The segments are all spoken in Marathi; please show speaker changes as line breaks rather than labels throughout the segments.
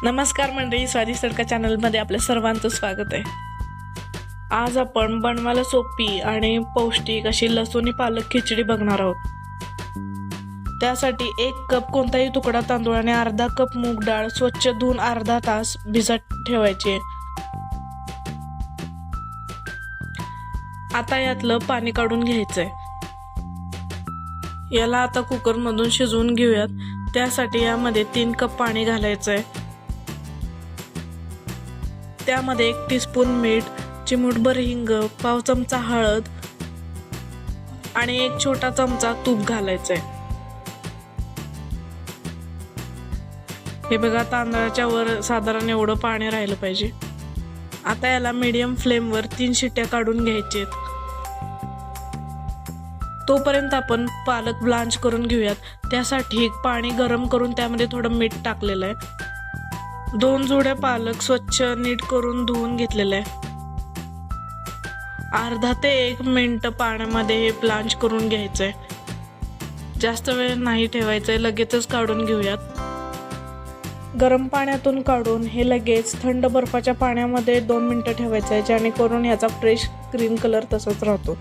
नमस्कार मंडळी, स्वादिष्ट तडका चॅनलमध्ये आपल्या सर्वांचं स्वागत आहे। आज आपण बनवायला सोपी आणि पौष्टिक अशी लसूणी पालक खिचडी बघणार आहोत। त्यासाठी 1 कप कोणताही तुकडा तांदूळ आणि अर्धा कप मूग डाळ स्वच्छ धुवून अर्धा तास भिजत ठेवायची। आता यातलं पाणी काढून घ्यायचंय। याला आता कुकर मधून शिजवून घेऊयात। त्यासाठी यामध्ये 3 कप पाणी घालायचंय। त्यामध्ये 1 टीस्पून मीठ, चिमूटभर हिंग, पाव चमचा हळद आणि 1 छोटा चमचा तूप घालायचंय। हे बघा, तांदळाच्या वर साधारण एवढं पाणी राहिलं पाहिजे। आता याला मीडियम फ्लेम वर 3 शिट्ट्या काढून घ्यायचेत। तोपर्यंत आपण पालक ब्लांच करून घेऊयात। त्यासाठी पाणी गरम करून त्यामध्ये थोडं मीठ टाकलेलं आहे। 2 जुड्या पालक स्वच्छ नीट करून धुवून घेतलेले आहे। अर्धा ते 1 मिनिट पाण्यामध्ये हे ब्लांच करून घ्यायचंय। जास्त वेळ नाही ठेवायचंय, लगेचच काढून घेऊयात। गरम पाण्यातून काढून हे लगेच थंड बर्फाच्या पाण्यामध्ये 2 मिनिटं ठेवायचंय, जेणेकरून याचा फ्रेश ग्रीन कलर तसाच राहतो।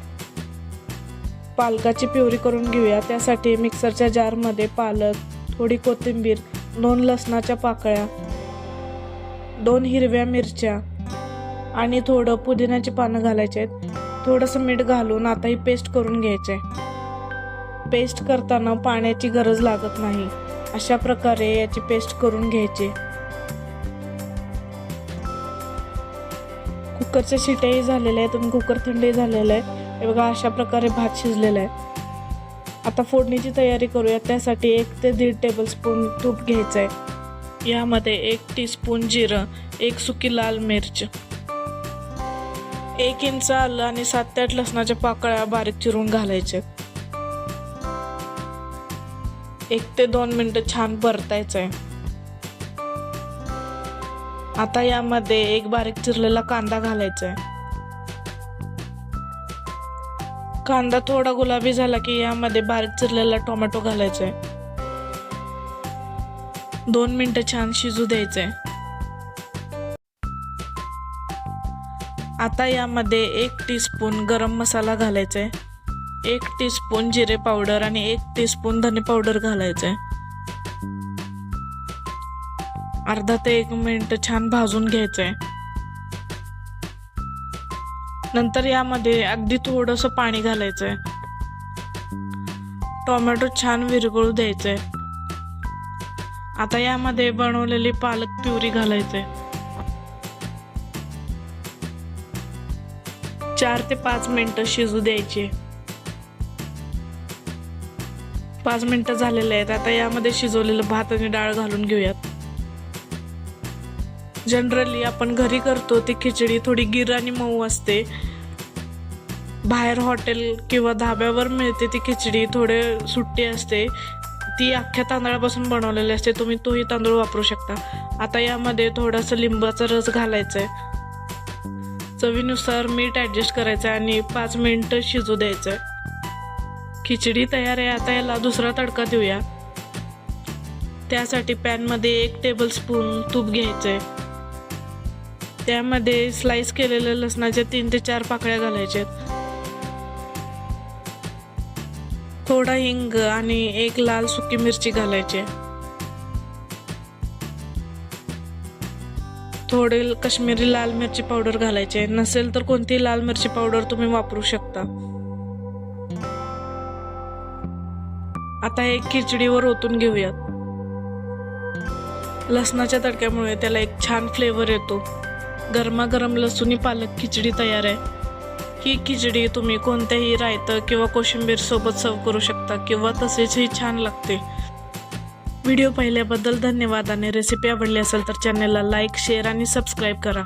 पालकाची प्युरी करून घेऊया। त्यासाठी मिक्सरच्या जारमध्ये पालक, थोडी कोथिंबीर, 2 लसणाच्या पाकळ्या, 2 हिरव्या मिरच्या आणि थोडं पुदिन्याची पानं घालायचे आहेत। थोडंसं मीठ घालून आता ही पेस्ट करून घ्यायचे। पेस्ट करताना पाण्याची गरज लागत नाही। अशा प्रकारे याची पेस्ट करून घ्यायची। कुकरच्या शिट्याही झालेल्या आहेत आणि कुकर थंडही झालेलं आहे। हे बघा, अशा प्रकारे भात शिजलेला आहे। आता फोडणीची तयारी करूया। त्यासाठी 1 ते 1.5 टेबलस्पून तूप घ्यायचं आहे। यामध्ये 1 टीस्पून जिरं, 1 सुकी लाल मिरच, 1 इंच आलं आणि 7 ते 8 लसणाच्या पाकळ्या बारीक चिरून घालायचे। 1 ते 2 मिनिटं छान परतायचंय। आता यामध्ये 1 बारीक चिरलेला कांदा घालायचा आहे। कांदा थोडा गुलाबी झाला की यामध्ये बारीक चिरलेला टोमॅटो घालायचा आहे। 2 मिनिटं छान शिजू द्यायचंय। आता यामध्ये 1 टीस्पून गरम मसाला घालायचा आहे, 1 टीस्पून जिरे पावडर आणि 1 टीस्पून धने पावडर घालायचंय। अर्धा ते 1 मिनिट छान भाजून घ्यायचंय। नंतर यामध्ये अगदी थोडंसं पाणी घालायचंय। टोमॅटो छान विरघळू द्यायचंय। आता यामध्ये बनवलेली पालक प्युरी घालायचंय। 4 ते 5 मिनिटं शिजू द्यायची। 5 मिनिटं झालेले आहेत। आता यामध्ये शिजवलेलं भात आणि डाळ घालून घेऊयात। जनरली आपण घरी करतो ती खिचडी थोडी गिर आणि मऊ असते। बाहेर हॉटेल किंवा धाब्यावर मिळते ती खिचडी थोडे सुट्टी असते। ती अख्ख्या तांदळापासून बनवलेली असते। तुम्ही तोही तांदूळ वापरू शकता। आता यामध्ये थोडासा लिंबाचा रस घालायचा आहे। चवीनुसार मीठ ऍडजस्ट करायचं आणि 5 मिनिटं शिजू द्यायचं। खिचडी तयार आहे। आता याला दुसरा तडका देऊया। त्यासाठी पॅनमध्ये 1 टेबलस्पून तूप घ्यायचंय। त्यामध्ये स्लाइस केलेल्या लसणाच्या 3 ते 4 पाकळ्या घालायच्या। थोडा हिंग आणि 1 लाल सुकी मिरची घालायची। थोडे काश्मीरी लाल मिरची पावडर घालायचे। नसेल तर कोणती लाल मिरची पावडर तुम्ही वापरू शकता। आता एक खिचडीवर ओतून घेऊयात। लसणाच्या तडक्यामुळे त्याला एक छान फ्लेवर येतो। गरमागरम लसूणी पालक खिचडी तयार आहे। ही खिचडी तुम्ही कोणत्याही रायतं किंवा कोशिंबीर सोबत सर्व करू शकता किंवा तसेचही छान लागते। व्हिडिओ पाहिल्याबद्दल धन्यवाद आणि रेसिपी आवडली असेल तर चॅनलला लाईक, शेअर आणि सबस्क्राईब करा।